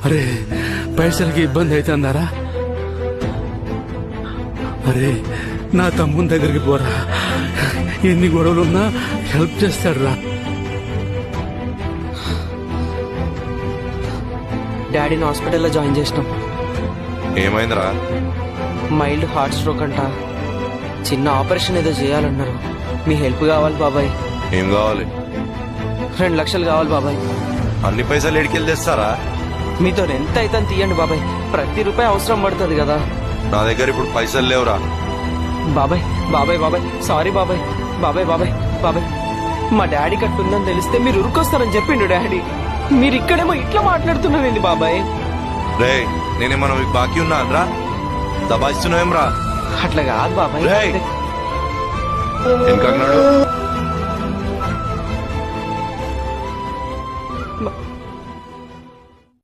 అరే పైసలకి ఇబ్బంది అవుతుందారా? అరే నా తమ్ముని దగ్గరికి పోరా, ఎన్ని గొడవలున్నా హెల్ప్ చేస్తాడు రా. డాడీని హాస్పిటల్లో జాయిన్ చేసినాం. ఏమైందిరా? మైల్డ్ హార్ట్ స్ట్రోక్ అంట. చిన్న ఆపరేషన్ ఏదో చేయాలన్నారు. మీ హెల్ప్ కావాలి బాబాయ్. ఏం కావాలి? 2 లక్షలు కావాలి బాబాయ్. అన్ని పైసలు ఎడికెళ్ళి తెస్తారా? మీతో ఎంత అయితే తీయండి బాబాయ్, ప్రతి రూపాయి అవసరం పడుతుంది కదా. నా దగ్గర ఇప్పుడు పైసలు లేవురా. బాబాయ్ బాబాయ్ బాబాయ్ సారీ బాబాయ్. బాబాయ్ బాబాయ్ బాబాయ్ మా డాడీ కట్టుందని తెలిస్తే మీరు ఉరుకొస్తారని చెప్పిండు డాడీ. మీరు ఇక్కడేమో ఇట్లా మాట్లాడుతున్నారండి బాబాయ్. రే నేనేమన్నా మీకు బాకీ ఉన్నా రా? దబాయిస్తున్నావేం రా? అట్లా కాదు బాబాయ్. రేయ్, వెనకన్నాడు